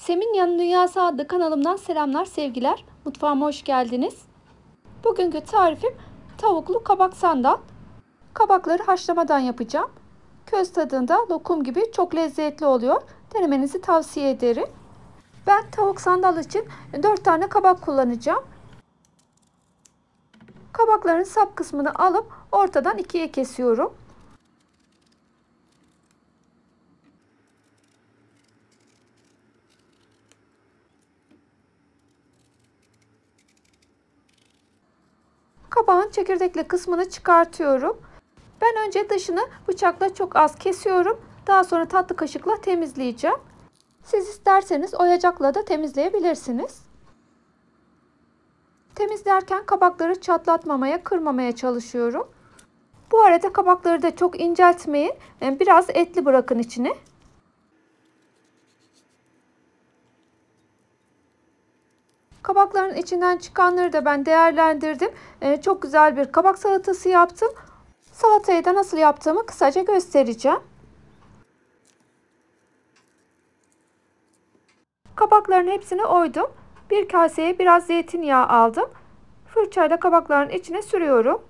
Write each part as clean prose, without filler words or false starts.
Seminya'nın Dünyası adlı kanalımdan selamlar, sevgiler. Mutfağıma hoş geldiniz. Bugünkü tarifim tavuklu kabak sandal. Kabakları haşlamadan yapacağım. Köz tadında lokum gibi çok lezzetli oluyor. Denemenizi tavsiye ederim. Ben tavuk sandal için 4 tane kabak kullanacağım. Kabakların sap kısmını alıp ortadan ikiye kesiyorum. Kabağın çekirdekli kısmını çıkartıyorum. Ben önce dışını bıçakla çok az kesiyorum. Daha sonra tatlı kaşıkla temizleyeceğim. Siz isterseniz oyacakla da temizleyebilirsiniz. Temizlerken kabakları çatlatmamaya, kırmamaya çalışıyorum. Bu arada kabakları da çok inceltmeyin. Biraz etli bırakın içine. Kabakların içinden çıkanları da ben değerlendirdim. Çok güzel bir kabak salatası yaptım. Salatayı da nasıl yaptığımı kısaca göstereceğim. Kabakların hepsini oydum. Bir kaseye biraz zeytinyağı aldım. Fırçayla kabakların içine sürüyorum.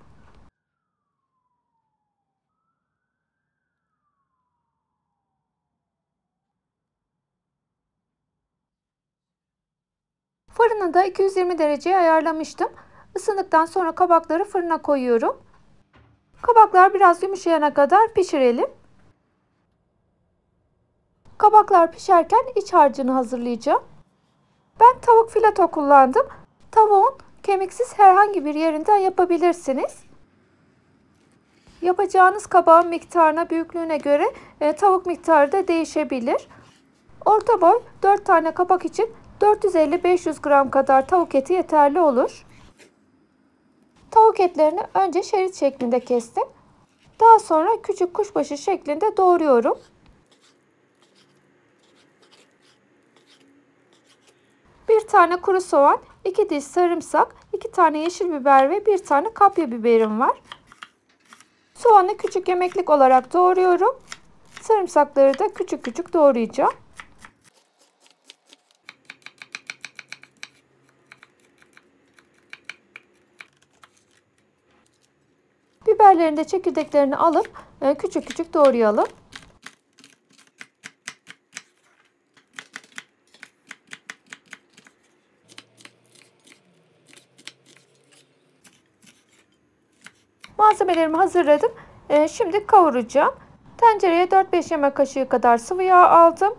Fırını da 220 dereceye ayarlamıştım. Isındıktan sonra kabakları fırına koyuyorum. Kabaklar biraz yumuşayana kadar pişirelim. Kabaklar pişerken iç harcını hazırlayacağım. Ben tavuk fileto kullandım. Tavuğun kemiksiz herhangi bir yerinden yapabilirsiniz. Yapacağınız kabağın miktarına, büyüklüğüne göre tavuk miktarı da değişebilir. Orta boy 4 tane kabak için 450-500 gram kadar tavuk eti yeterli olur. Tavuk etlerini önce şerit şeklinde kestim. Daha sonra küçük kuşbaşı şeklinde doğruyorum. Bir tane kuru soğan, 2 diş sarımsak, 2 tane yeşil biber ve 1 tane kapya biberim var. Soğanı küçük yemeklik olarak doğruyorum. Sarımsakları da küçük küçük doğrayacağım. Biberlerin de çekirdeklerini alıp küçük küçük doğrayalım. Malzemelerimi hazırladım. Şimdi kavuracağım. Tencereye 4-5 yemek kaşığı kadar sıvı yağ aldım.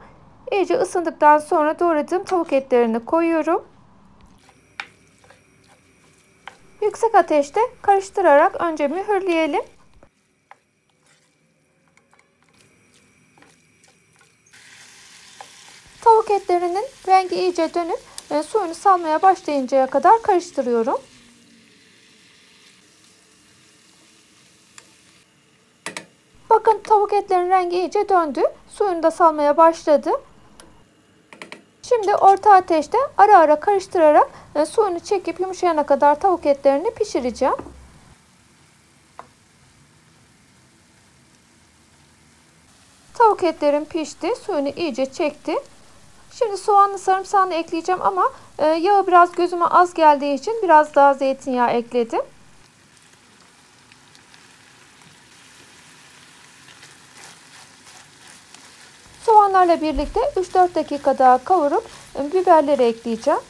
İyice ısındıktan sonra doğradığım tavuk etlerini koyuyorum. Yüksek ateşte karıştırarak önce mühürleyelim. Tavuk etlerinin rengi iyice dönüp suyunu salmaya başlayıncaya kadar karıştırıyorum. Bakın tavuk etlerin rengi iyice döndü. Suyunu da salmaya başladı. Şimdi orta ateşte ara ara karıştırarak suyunu çekip yumuşayana kadar tavuk etlerini pişireceğim. Tavuk etlerim pişti. Suyunu iyice çekti. Şimdi soğanlı sarımsağını ekleyeceğim ama yağı biraz gözüme az geldiği için biraz daha zeytinyağı ekledim. Soğanlarla birlikte 3-4 dakika daha kavurup biberleri ekleyeceğim.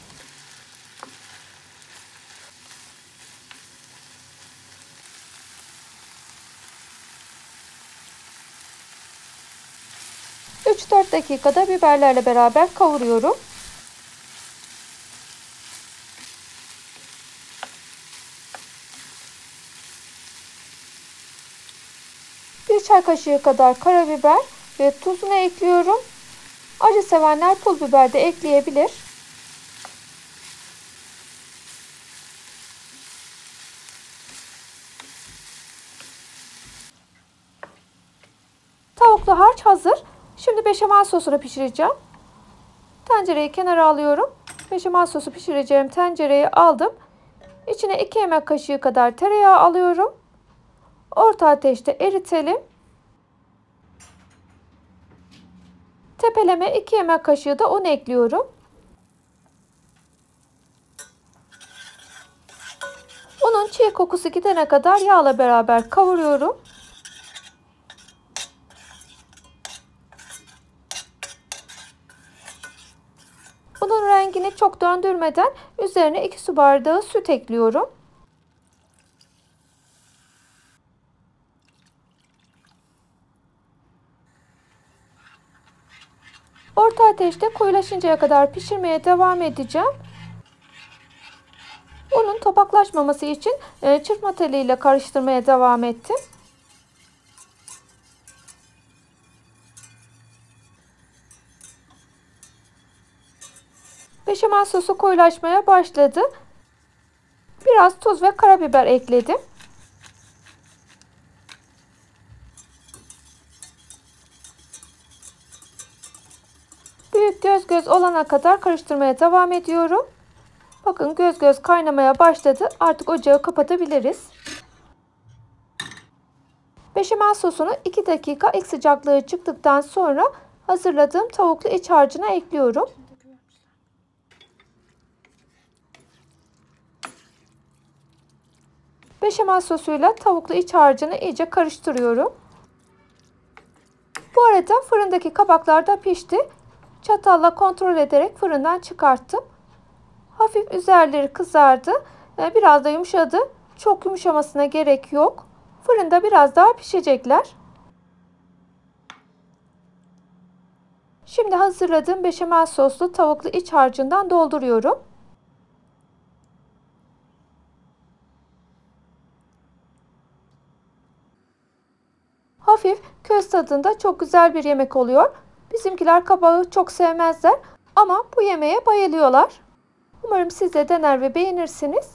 Üç 4 dakikada biberlerle beraber kavuruyorum. Bir çay kaşığı kadar karabiber ve tuzunu ekliyorum. Acı sevenler pul biber de ekleyebilir. Tavuklu harç hazır. Şimdi beşamel sosunu pişireceğim. Tencereyi kenara alıyorum. Beşamel sosu pişireceğim tencereyi aldım. İçine 2 yemek kaşığı kadar tereyağı alıyorum. Orta ateşte eritelim. Tepeleme 2 yemek kaşığı da un ekliyorum. Unun çiğ kokusu gidene kadar yağla beraber kavuruyorum. Unun rengini çok döndürmeden üzerine 2 su bardağı süt ekliyorum. Orta ateşte koyulaşıncaya kadar pişirmeye devam edeceğim. Unun topaklaşmaması için çırpma teliyle karıştırmaya devam ettim. Beşamel sosu koyulaşmaya başladı. Biraz tuz ve karabiber ekledim. Büyük göz göz olana kadar karıştırmaya devam ediyorum. Bakın göz göz kaynamaya başladı. Artık ocağı kapatabiliriz. Beşamel sosunu 2 dakika ilk sıcaklığı çıktıktan sonra hazırladığım tavuklu iç harcına ekliyorum. Beşamel sosuyla tavuklu iç harcını iyice karıştırıyorum. Bu arada fırındaki kabaklar da pişti. Çatalla kontrol ederek fırından çıkarttım. Hafif üzerleri kızardı. Biraz da yumuşadı. Çok yumuşamasına gerek yok. Fırında biraz daha pişecekler. Şimdi hazırladığım beşamel soslu tavuklu iç harcından dolduruyorum. Hafif köz tadında çok güzel bir yemek oluyor. Bizimkiler kabağı çok sevmezler ama bu yemeğe bayılıyorlar. Umarım siz de dener ve beğenirsiniz.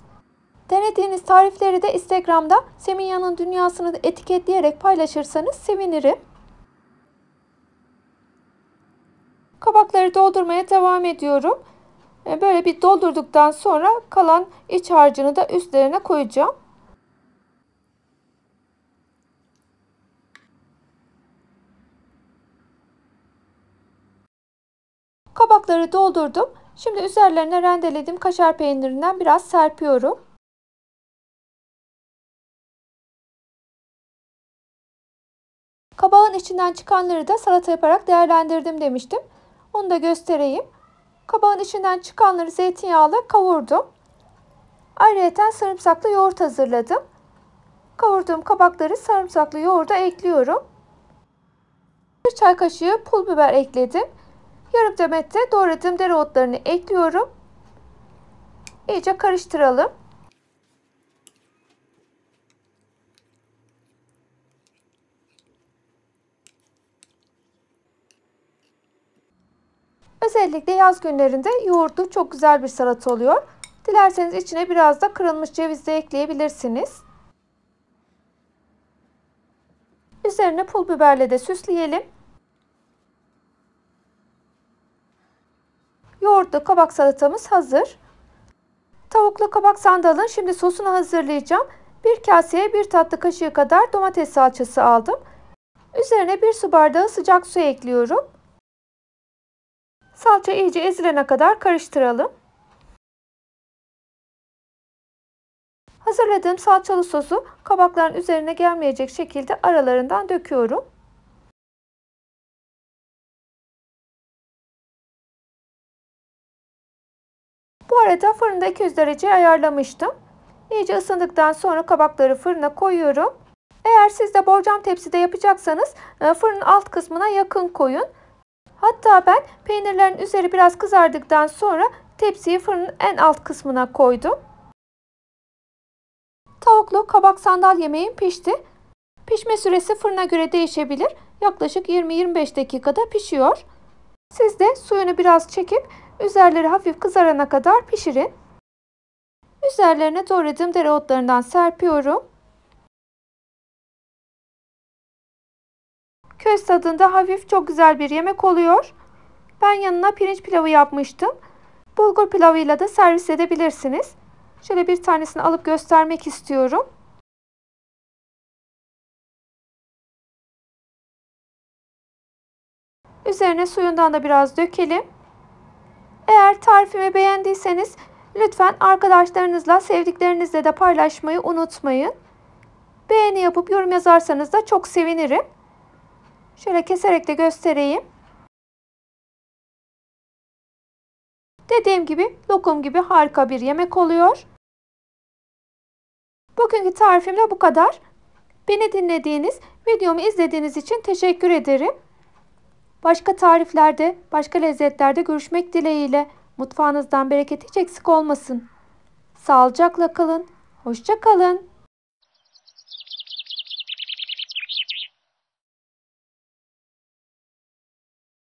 Denediğiniz tarifleri de Instagram'da Seminya'nın Dünyası'nı etiketleyerek paylaşırsanız sevinirim. Kabakları doldurmaya devam ediyorum. Böyle bir doldurduktan sonra kalan iç harcını da üstlerine koyacağım. Kabakları doldurdum. Şimdi üzerlerine rendelediğim kaşar peynirinden biraz serpiyorum. Kabağın içinden çıkanları da salata yaparak değerlendirdim demiştim. Onu da göstereyim. Kabağın içinden çıkanları zeytinyağıyla kavurdum. Ayrıca sarımsaklı yoğurt hazırladım. Kavurduğum kabakları sarımsaklı yoğurda ekliyorum. 1 çay kaşığı pul biber ekledim. Yarım demet de doğradığım dereotlarını ekliyorum. İyice karıştıralım. Özellikle yaz günlerinde yoğurtlu çok güzel bir salata oluyor. Dilerseniz içine biraz da kırılmış ceviz de ekleyebilirsiniz. Üzerine pul biberle de süsleyelim. Yoğurtlu kabak salatamız hazır. Tavuklu kabak sandalın şimdi sosunu hazırlayacağım. Bir kaseye 1 tatlı kaşığı kadar domates salçası aldım. Üzerine 1 su bardağı sıcak su ekliyorum. Salça iyice ezilene kadar karıştıralım. Hazırladığım salçalı sosu kabakların üzerine gelmeyecek şekilde aralarından döküyorum. Bu arada fırında 200 dereceye ayarlamıştım. İyice ısındıktan sonra kabakları fırına koyuyorum. Eğer siz de borcam tepside yapacaksanız fırının alt kısmına yakın koyun. Hatta ben peynirlerin üzeri biraz kızardıktan sonra tepsiyi fırının en alt kısmına koydum. Tavuklu kabak sandal yemeğim pişti. Pişme süresi fırına göre değişebilir. Yaklaşık 20-25 dakikada pişiyor. Siz de suyunu biraz çekip üzerleri hafif kızarana kadar pişirin. Üzerlerine doğradığım dereotlarından serpiyorum. Köz tadında hafif çok güzel bir yemek oluyor. Ben yanına pirinç pilavı yapmıştım. Bulgur pilavıyla da servis edebilirsiniz. Şöyle bir tanesini alıp göstermek istiyorum. Üzerine suyundan da biraz dökelim. Eğer tarifimi beğendiyseniz lütfen arkadaşlarınızla, sevdiklerinizle de paylaşmayı unutmayın. Beğeni yapıp yorum yazarsanız da çok sevinirim. Şöyle keserek de göstereyim. Dediğim gibi lokum gibi harika bir yemek oluyor. Bugünkü tarifim de bu kadar. Beni dinlediğiniz, videomu izlediğiniz için teşekkür ederim. Başka tariflerde, başka lezzetlerde görüşmek dileğiyle. Mutfağınızdan bereket hiç eksik olmasın. Sağlıcakla kalın. Hoşça kalın.